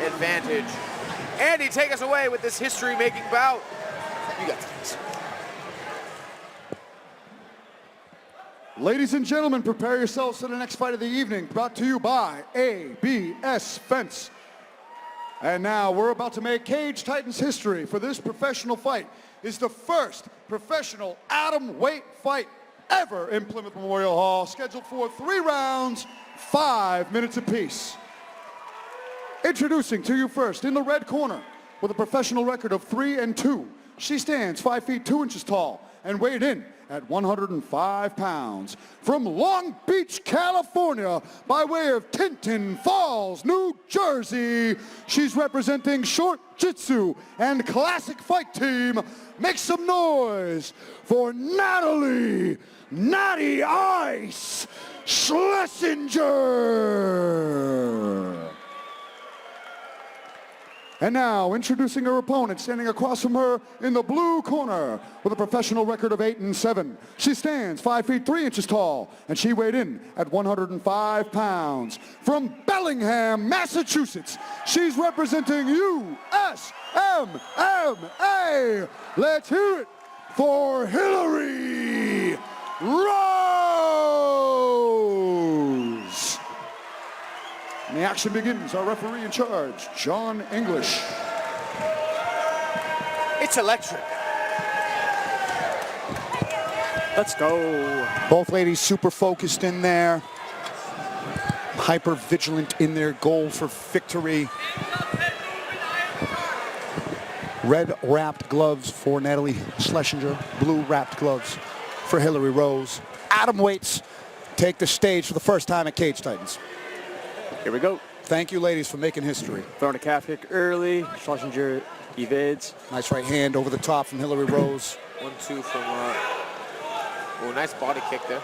advantage. Andy, take us away with this history-making bout. You got this. Ladies and gentlemen, prepare yourselves for the next fight of the evening, brought to you by ABS Fence. And now we're about to make Cage Titans history, for this professional fight is the first professional atom weight fight ever in Plymouth Memorial Hall, scheduled for 3 rounds, 5 minutes apiece. Introducing to you first, in the red corner, with a professional record of 3-2, she stands 5 feet 2 inches tall and weighed in at 105 pounds. From Long Beach, California, by way of Tinton Falls, New Jersey, she's representing Short Jitsu and Classic Fight Team. Make some noise for Natalie Natty Ice Schlesinger. And now, introducing her opponent, standing across from her in the blue corner, with a professional record of 8-7. She stands 5 feet 3 inches tall, and she weighed in at 105 pounds. From Bellingham, Massachusetts, she's representing USMMA. Let's hear it for Hilarie Rose. And the action begins. Our referee in charge, John English. It's electric. Let's go. Both ladies super focused in there. Hyper vigilant in their goal for victory. Red wrapped gloves for Natalie Schlesinger. Blue wrapped gloves for Hilarie Rose. Atom weights take the stage for the first time at Cage Titans. Here we go. Thank you, ladies, for making history. Throwing a calf kick early. Schlesinger evades. Nice right hand over the top from Hilarie Rose. 1-2 from, oh, nice body kick there.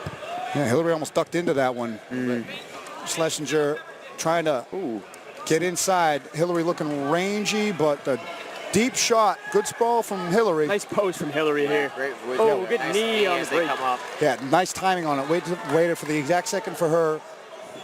Yeah, Hilarie almost ducked into that one. Schlesinger trying to get inside. Hilarie looking rangy, but the deep shot. Good sprawl from Hilarie. Nice pose from Hilarie here. Great, good nice knee on the break. come up. Yeah, nice timing on it. Waited for the exact second for her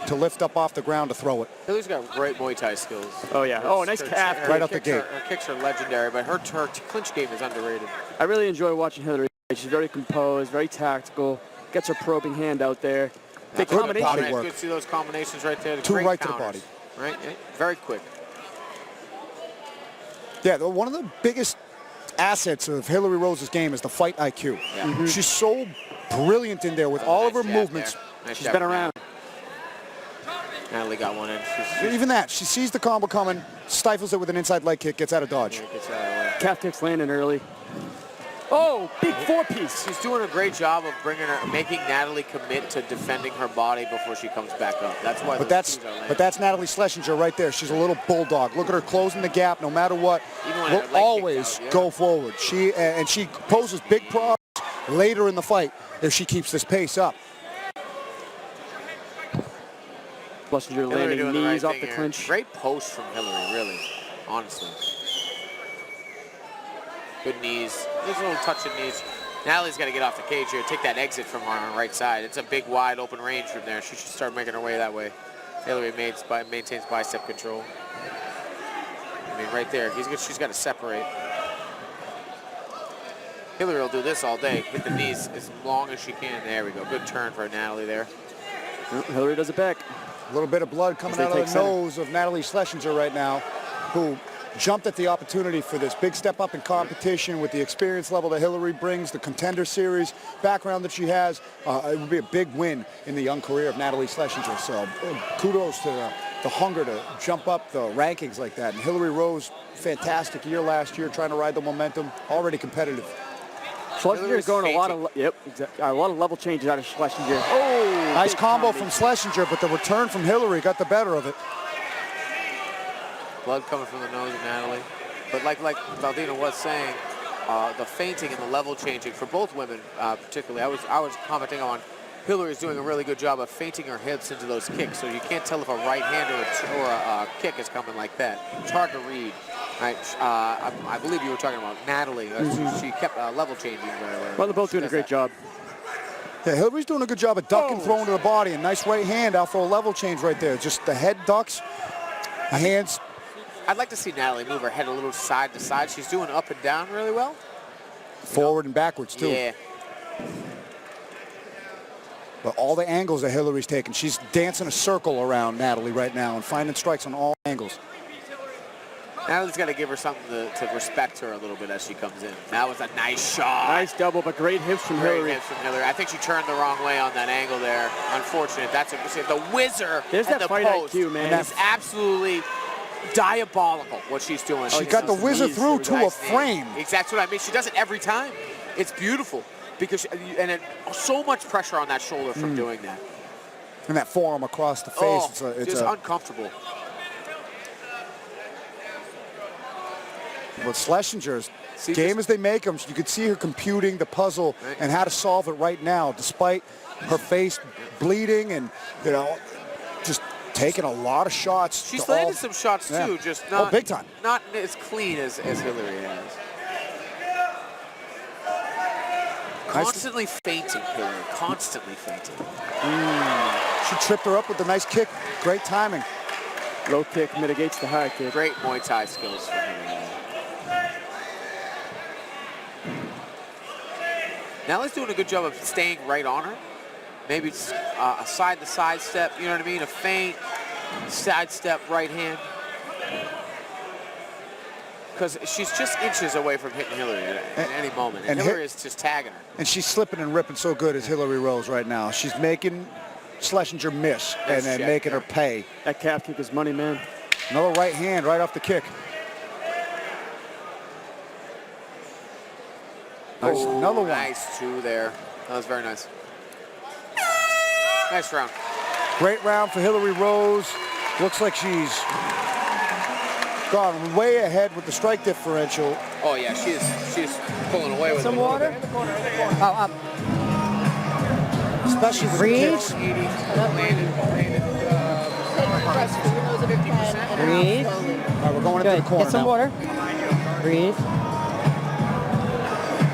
to lift up off the ground to throw it. Hilarie's got great Muay Thai skills. Oh, yeah. Oh, nice calf. Right out the gate. Her kicks are legendary, but her clinch game is underrated. I really enjoy watching Hilarie. She's very composed, very tactical, gets her probing hand out there. Good combination. body work. Good to see those combinations right there. Two Great right to the counters. body. Right? Very quick. Yeah, one of the biggest assets of Hilarie Rose's game is the fight IQ. Yeah. She's so brilliant in there with all of her movements. Nice She's been around. Natalie got one in. Even that, she sees the combo coming, stifles it with an inside leg kick, gets out of dodge. Calf kicks landing early. Oh, big 4-piece. She's doing a great job of making Natalie commit to defending her body before she comes back up. That's why. But that's Natalie Schlesinger right there. She's a little bulldog. Look at her closing the gap. No matter what, will always go forward. She poses big problems later in the fight if she keeps this pace up. Schlesinger landing knees off the clinch. Great post from Hilarie, really, honestly. Good knees. There's a little touch of knees. Natalie's got to get off the cage here. Take that exit from her on the right side. It's a big, wide, open range from there. She should start making her way that way. Hilarie maintains bicep control. I mean, right there. She's got to separate. Hilarie will do this all day. Hit the knees as long as she can. There we go. Good turn for Natalie there. Hilarie does it back. A little bit of blood coming out of the nose of Natalie Schlesinger right now, who jumped at the opportunity for this big step up in competition with the experience level that Hilarie brings, the Contender Series background that she has. It would be a big win in the young career of Natalie Schlesinger. So kudos to the hunger to jump up the rankings like that. And Hilarie Rose, fantastic year last year, trying to ride the momentum, already competitive. Schlesinger is going a lot of level changes out of Schlesinger. Oh, nice combo from Schlesinger, but the return from Hilarie got the better of it. Blood coming from the nose of Natalie. But like Valdina was saying, the feinting and the level changing for both women, particularly, I was commenting on Hilarie's doing a really good job of feinting her hips into those kicks, so you can't tell if a right hand or a kick is coming like that. It's hard to read. Right? I believe you were talking about Natalie. She kept level changing very well. Well, they're both doing a great job. Yeah, Hilarie's doing a good job of ducking, throwing to the body. A nice right hand out for a level change right there. Just the head ducks, the hands I'd like to see Natalie move her head a little side to side. She's doing up and down really well. Forward and backwards, too. Yeah. But all the angles that Hilarie's taking, she's dancing a circle around Natalie right now and finding strikes on all angles. Natalie's got to give her something to respect her a little bit as she comes in. That was a nice shot. Nice double, but great hips from Great Hilarie. hips from Hilarie. I think she turned the wrong way on that angle there. Unfortunate. That's the whizzer. There's and that the fight post. IQ, man. It's absolutely diabolical what she's doing. She got the whizzer through to a frame. Exactly what I mean. She does it every time. It's beautiful because so much pressure on that shoulder from doing that. And that forearm across the face. Oh, it's just uncomfortable. With Schlesinger's game as they make them, you could see her computing the puzzle and how to solve it right now, despite her face bleeding and, you know, just taking a lot of shots. She's landed some shots too, just not big time. Not as clean as Hilarie has. Constantly fainting, Hilarie. Constantly fainting. She tripped her up with a nice kick. Great timing. Low kick mitigates the high kick. Great Muay Thai skills from Hilarie. Natalie's doing a good job of staying right on her. Maybe it's a side-to-side step, you know what I mean? A feint, sidestep, right hand. Because she's just inches away from hitting Hilarie at any moment. And Hilarie is just tagging her. And she's slipping and ripping so good as Hilarie Rose right now. She's making Schlesinger miss and then making her pay. That calf kick is money, man. Another right hand right off the kick. Nice, another one. Nice two there. That was very nice. Nice round. Great round for Hilarie Rose. Looks like she's gone way ahead with the strike differential. Oh yeah, she's pulling away with some it. water. Oh, up. Especially with Breathe. the kicks. Breathe. All right, we're going into Good. the corner Get some now. water. Breathe.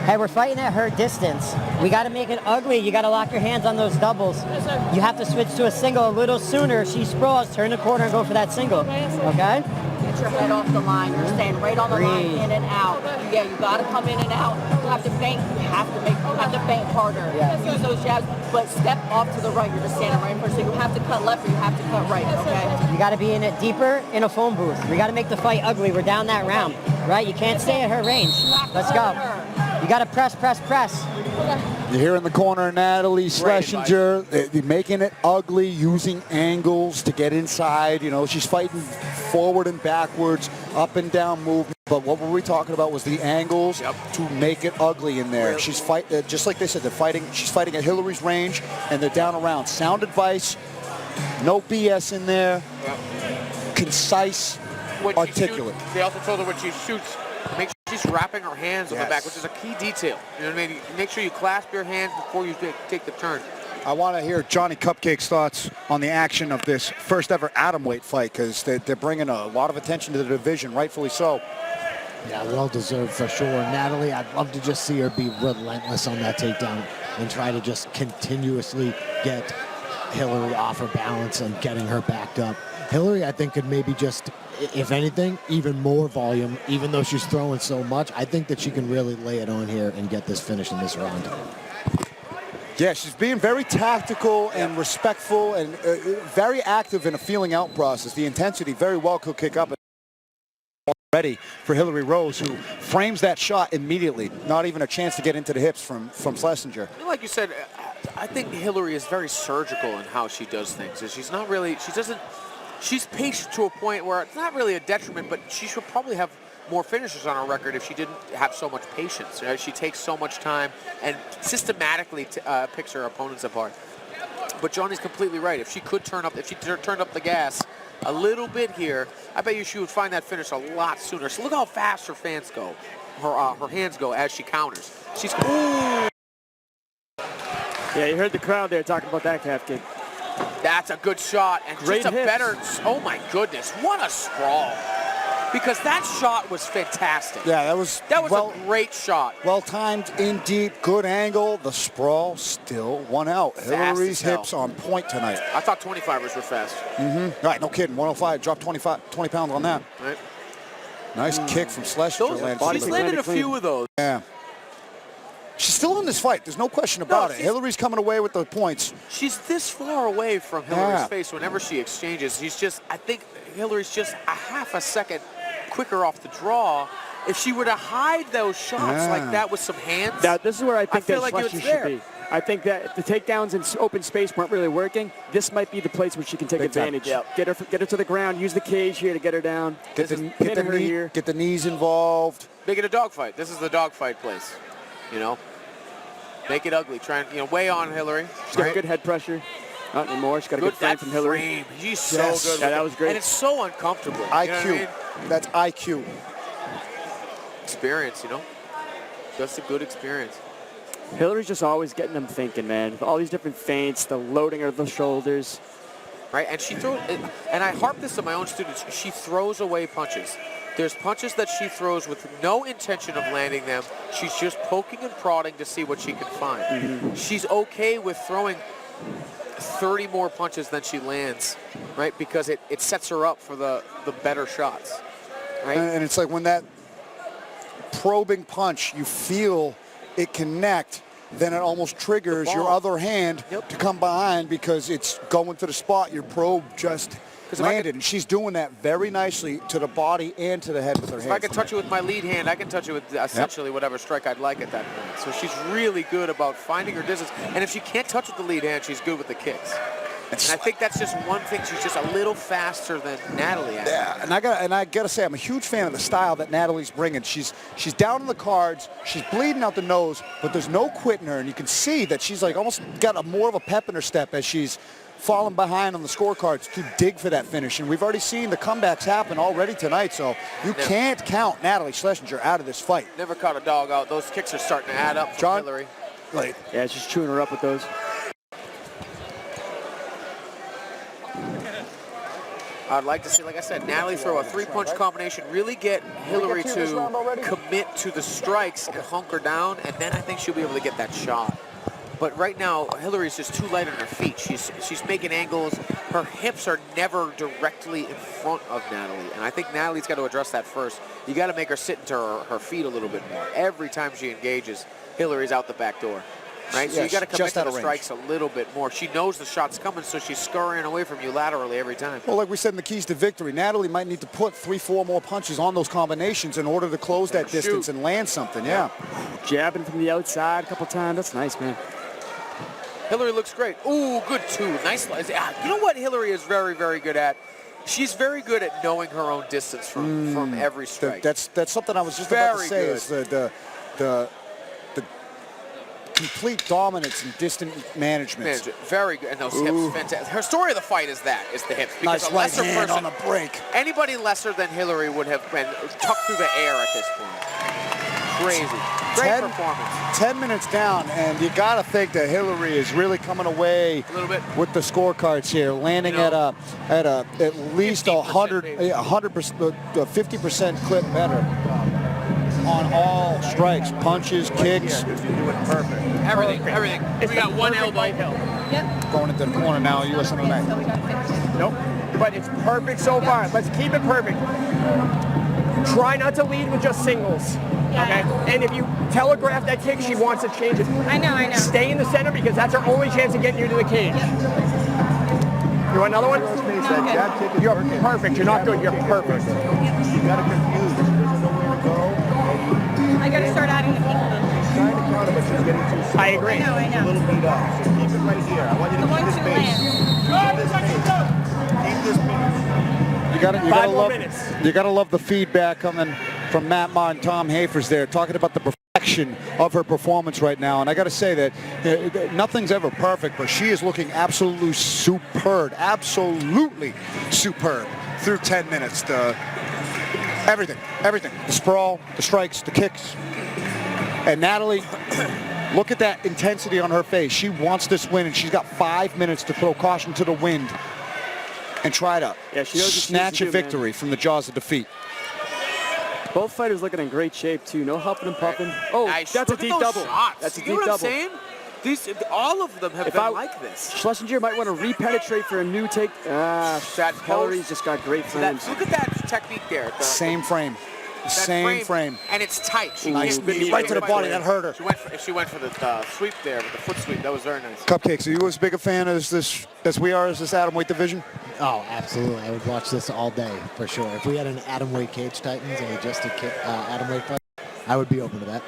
Hey, we're fighting at her distance. We got to make it ugly. You got to lock your hands on those doubles. You have to switch to a single a little sooner. She sprawls, turn the corner, and go for that single. Okay? Get your head off the line. You're staying right on the line, in and out. Yeah, you got to come in and out. You have to feint. You have to feint harder. Yeah. Use those jabs, but step off to the right. You're just standing right in front. So you have to cut left or you have to cut right. Okay? You got to be in it deeper in a phone booth. We got to make the fight ugly. We're down that round, right? You can't stay at her range. Let's go. You got to press, press, press. You're here in the corner, Natalie Schlesinger, making it ugly, using angles to get inside. You know, she's fighting forward and backwards, up and down movement. But what were we talking about was the angles to make it ugly in there. She's just like they said, they're fighting. She's fighting at Hilarie's range, and they're down around. Sound advice, no BS in there, concise, articulate. They also told her when she shoots, make sure she's wrapping her hands on the back, which is a key detail. You know what I mean? Make sure you clasp your hands before you take the turn. I want to hear Johnny Cupcake's thoughts on the action of this first ever atomweight fight, because they're bringing a lot of attention to the division, rightfully so. Yeah, well deserved for sure. Natalie, I'd love to just see her be relentless on that takedown and try to just continuously get Hilarie off her balance and getting her backed up. Hilarie, I think, could maybe just, if anything, even more volume, even though she's throwing so much. I think that she can really lay it on here and get this finish in this round. Yeah, she's being very tactical and respectful and very active in a feeling out process. The intensity very well could kick up. Ready for Hilarie Rose, who frames that shot immediately. Not even a chance to get into the hips from Schlesinger. Like you said, I think Hilarie is very surgical in how she does things. She's not really, she's patient to a point where it's not really a detriment, but she should probably have more finishes on her record if she didn't have so much patience. Right? She takes so much time and systematically picks her opponents apart. But Johnny's completely right. If she turned up the gas a little bit here, I bet you she would find that finish a lot sooner. So look how fast her hands go as she counters. She's Yeah, you heard the crowd there talking about that calf kick. That's a good shot and Great just a hips. better. Oh my goodness, what a sprawl! Because that shot was fantastic. Yeah, that was a great shot. Well timed, in deep, good angle. The sprawl still won out. Hilarie's hips on point tonight. I thought 25ers were fast. Right, no kidding. 105, dropped 20 pounds on that. Right. Nice kick from Schlesinger. She's landed a few of those. Yeah. She's still in this fight. There's no question about it. Hilary's coming away with the points. She's this far away from Hilary's face whenever she exchanges. I think Hilary's just a half a second quicker off the draw. If she were to hide those shots like that with some hands, this is where I think that Schlesinger should be. I think that if the takedowns in open space weren't really working, this might be the place where she can take advantage. Get her to the ground, use the cage here to get her down. Get the knees involved. Make it a dogfight. This is the dogfight place. You know, make it ugly. Try and weigh on Hilarie. She's got good head pressure. Not anymore. She's got a good frame from Hilarie. Frame. She's so good. Yeah, that was great. And it's so uncomfortable. IQ. You know what I mean? That's IQ. Experience, just a good experience. Hilarie's just always getting them thinking, man. With all these different feints, the loading of the shoulders. Right, and she throws, and I harp this to my own students, she throws away punches. There's punches that she throws with no intention of landing them. She's just poking and prodding to see what she can find. She's okay with throwing 30 more punches than she lands, right? Because it sets her up for the better shots, right? And it's like when that probing punch, you feel it connect, then it almost triggers your other hand to come behind because it's going to the spot your probe just landed. And she's doing that very nicely to the body and to the head with her hands. If I can touch it with my lead hand, I can touch it with essentially whatever strike I'd like at that point. So she's really good about finding her distance. And if she can't touch with the lead hand, she's good with the kicks. And I think that's just one thing. She's just a little faster than Natalie. Yeah, and I gotta say, I'm a huge fan of the style that Natalie's bringing. She's down on the cards, she's bleeding out the nose, but there's no quitting her, and you can see that she's like almost got more of a pep in her step as she's falling behind on the scorecards to dig for that finish. And we've already seen the comebacks happen already tonight, so you can't count Natalie Schlesinger out of this fight. Never caught a dog out. Those kicks are starting to add up for Hilarie. Yeah, she's chewing her up with those. I'd like to see, like I said, Natalie throw a three-punch combination, really get Hilarie to commit to the strikes and hunker down, and then I think she'll be able to get that shot. But right now, Hilarie's just too light on her feet. She's making angles. Her hips are never directly in front of Natalie, and I think Natalie's got to address that first. You got to make her sit into her feet a little bit more. Every time she engages, Hilarie's out the back door. Right, so you got to commit to the strikes a little bit more. She knows the shot's coming, so she's scurrying away from you laterally every time. Well, like we said in the keys to victory, Natalie might need to put 3-4 more punches on those combinations in order to close that distance and land something. Yeah. Jabbing from the outside a couple times. That's nice, man. Hilarie looks great. Ooh, good too. Nice. You know what Hilarie is very, very good at? She's very good at knowing her own distance from every strike. That's something I was just about to say. Is the complete dominance and distant management. Very good. And those hips, fantastic. Her story of the fight is the hips. Because nice a lesser right hand person, on the break. Anybody lesser than Hilarie would have been tucked through the air at this point. Crazy. Great performance. 10 minutes down, and you got to think that Hilarie is really coming away a little bit with the scorecards here, landing at least 100%, 50% clip better on all strikes, punches, kicks. Perfect. Everything. We got one elbow. Yep. Going into the corner now, US MMA. Nope. But it's perfect so far. Let's keep it perfect. Try not to lead with just singles. Okay? And if you telegraph that kick, she wants to change it. I know. Stay in the center because that's her only chance of getting you to the cage. You want another one? You're perfect. You're not good. You're perfect. You got to confuse. She doesn't know where to go. I got to start adding the people. Trying to counter, but she's getting too slow. I agree. I know. A little beat up. So keep it right here. I want you to keep this pace. Keep this pace. You gotta love the feedback coming from Matt Ma and Tom Hafers there, talking about the perfection of her performance right now. And I gotta say that nothing's ever perfect, but she is looking absolutely superb, through 10 minutes. Everything. The sprawl, the strikes, the kicks. And Natalie, look at that intensity on her face. She wants this win, and she's got 5 minutes to throw caution to the wind and try to snatch a victory from the jaws of defeat. Both fighters looking in great shape, too. No huffing and puffing. Oh, nice. That's a deep double. Shots. That's a deep You know what double. I'm saying? All of them have been like this. Schlesinger might want to re-penetrate for a new take. Hilarie's just got great frames. Look at that technique there. Same frame. Same frame. And it's tight. She Nice hit knee right to the body. That hurt her. She went for the sweep there with the foot sweep. That was very nice. Cupcakes, are you as big a fan as we are as this atomweight division? Oh, absolutely. I would watch this all day for sure. If we had an atomweight Cage Titans and just a atomweight fight, I would be open to that.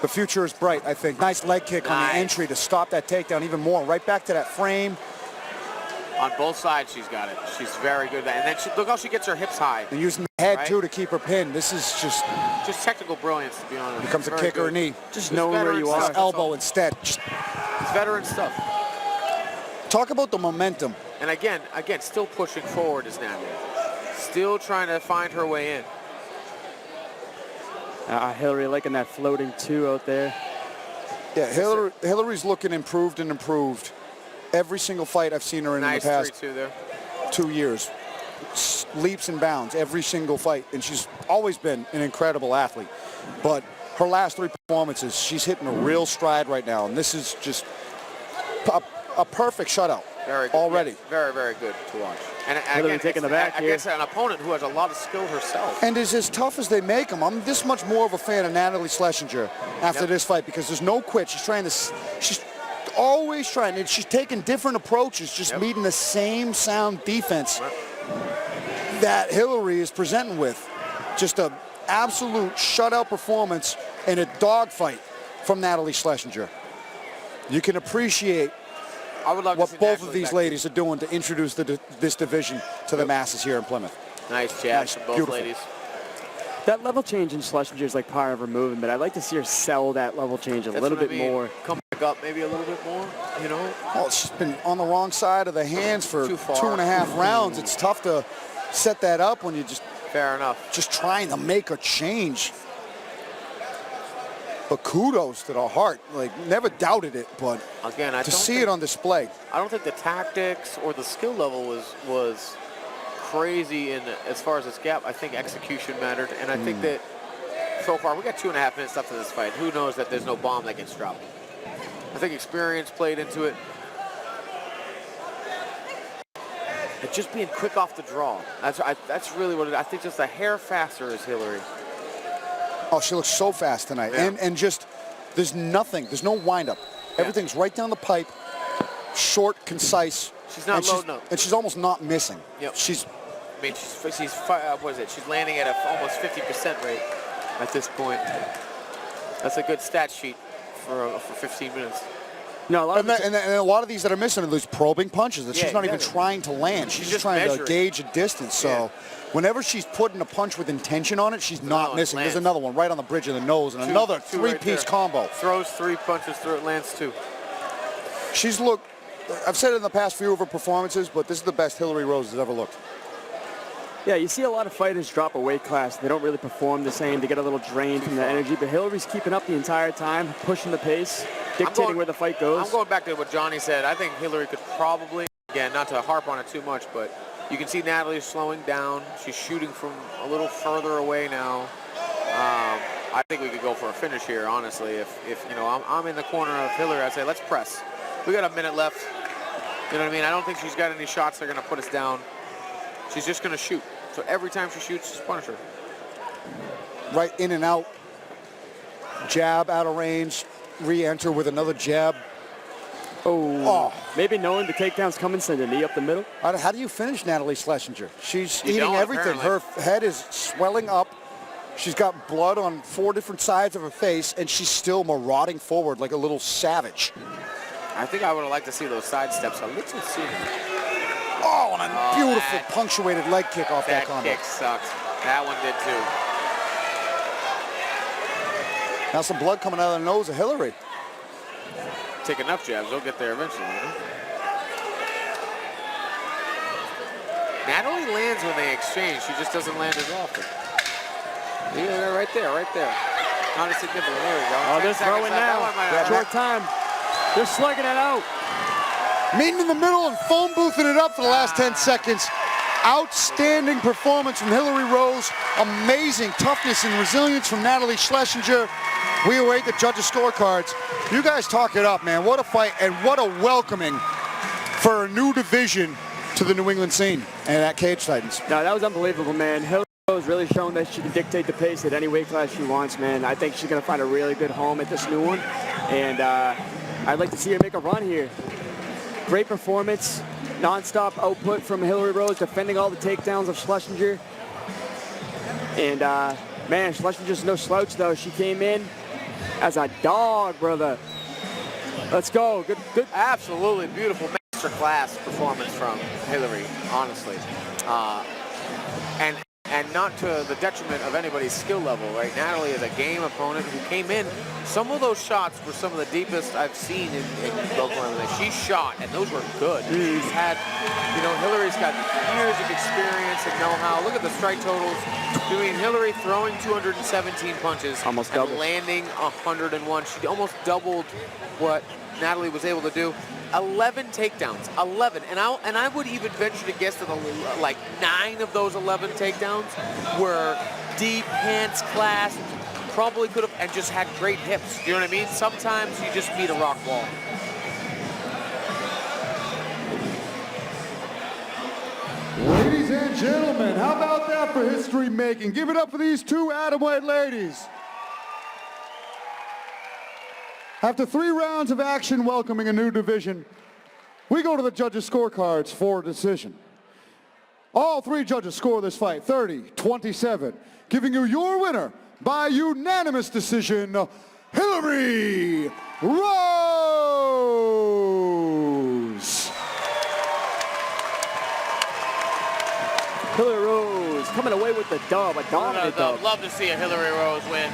The future is bright, I think. Nice leg kick on the entry to stop that takedown even more. Right back to that frame. On both sides, she's got it. She's very good at that. And then look how she gets her hips high. And using the head, too, to keep her pinned. This is just technical brilliance, to be honest. Becomes a kick or a knee. Just knowing where you are. Elbow instead. It's veteran stuff. Talk about the momentum. And again, still pushing forward is Natalie. Still trying to find her way in. Hilarie liking that floating 2 out there. Yeah, Hilarie's looking improved and improved. Every single fight I've seen her in the past 3-2 there. 2 years. Leaps and bounds every single fight. And she's always been an incredible athlete. But her last 3 performances, she's hitting a real stride right now. And this is just a perfect shutout. Very good. Already. Yes, very, very good to watch. And again, taking the back here. Against an opponent who has a lot of skill herself. And is as tough as they make them. I'm this much more of a fan of Natalie Schlesinger after this fight because there's no quit. She's always trying, and she's taking different approaches, just meeting the same sound defense that Hilarie is presenting with. Just an absolute shutout performance in a dogfight from Natalie Schlesinger. You can appreciate what both of these ladies are doing to introduce this division to the masses here in Plymouth. Nice jabs from both ladies. That level change in Schlesinger is like part of her movement, but I'd like to see her sell that level change a little bit more. Come back up maybe a little bit more, you know? Well, she's been on the wrong side of the hands for 2.5 rounds. It's tough to set that up when you Fair enough. Just trying to make a change. But kudos to the heart. Like, never doubted it, but again, to see it on display. I don't think the tactics or the skill level was crazy in as far as this gap. I think execution mattered, and I think that so far we got 2.5 minutes left of this fight. Who knows that there's no bomb that gets dropped? I think experience played into it. And just being quick off the draw. That's really what it is. I think just a hair faster is Hilarie. Oh, she looks so fast tonight. Yeah. And just, there's nothing. There's no windup. Everything's right down the pipe, short, concise. She's not loading up. And she's almost not missing. Yep. She's what is it? She's landing at almost 50% rate at this point. That's a good stat sheet for 15 minutes. No, and a lot of these that are missing are those probing punches that she's not even trying to land. She's just trying to gauge a distance. So whenever she's putting a punch with intention on it, she's not missing. There's another one right on the bridge of the nose and another 3-piece combo. Throws 3 punches through it, lands 2. She's looked, I've said it in the past few of her performances, but this is the best Hilarie Rose has ever looked. Yeah, you see a lot of fighters drop a weight class. They don't really perform the same. They get a little drained from the energy, but Hilarie's keeping up the entire time, pushing the pace, dictating where the fight goes. I'm going back to what Johnny said. I think Hilarie could probably, again, not to harp on it too much, but you can see Natalie slowing down. She's shooting from a little further away now. I think we could go for a finish here, honestly. If you know, I'm in the corner of Hilarie, I'd say let's press. We got a minute left. You know what I mean? I don't think she's got any shots that are going to put us down. She's just going to shoot. So every time she shoots, just punish her. Right in and out. Jab out of range. Re-enter with another jab. Oh. Maybe knowing the takedown's coming, send a knee up the middle. How do you finish Natalie Schlesinger? She's eating everything. Apparently. Her head is swelling up. She's got blood on 4 different sides of her face, and she's still marauding forward like a little savage. I think I would have liked to see those side steps a little sooner. Oh, and a beautiful punctuated leg kick off that combo. That kick sucks. That one did too. Now some blood coming out of the nose of Hilarie. Take enough jabs, they'll get there eventually. You know? Natalie lands when they exchange. She just doesn't land as often. Yeah, right there, right there. Not as significant. There we go. Oh, they're throwing now. Short time. They're slugging it out. Meeting in the middle and phone boothing it up for the last 10 seconds. Outstanding performance from Hilarie Rose. Amazing toughness and resilience from Natalie Schlesinger. We await the judges' scorecards. You guys talk it up, man. What a fight and what a welcoming for a new division to the New England scene and at Cage Titans. No, that was unbelievable, man. Hilarie Has really shown that she can dictate the pace at any weight class she wants, man. I think she's going to find a really good home at this new one, and I'd like to see her make a run here. Great performance, non-stop output from Hilarie Rose, defending all the takedowns of Schlesinger. And, man, Schlesinger's no slouch, though. She came in as a dog, brother. Let's go. Good. Absolutely beautiful masterclass performance from Hilarie, honestly. And not to the detriment of anybody's skill level, right? Natalie is a game opponent who came in. Some of those shots were some of the deepest I've seen in local MMA. She shot, and those were good. She's had, you know, Hilarie's got years of experience and know-how. Look at the strike totals. Doing Hilarie throwing 217 punches, almost and double. landing 101. She almost doubled what Natalie was able to do. 11 takedowns, 11, and I would even venture to guess that like 9 of those 11 takedowns were deep, hands clasped, probably could have, and just had great hips. You know what I mean? Sometimes you just meet a rock wall. Ladies and gentlemen, how about that for history making? Give it up for these two atomweight ladies. After 3 rounds of action welcoming a new division, we go to the judges' scorecards for decision. All 3 judges score this fight 30-27, giving you your winner by unanimous decision, Hilarie Rose. Hilarie Rose coming away with the dub, a dominant dub. Love to see a Hilarie Rose win.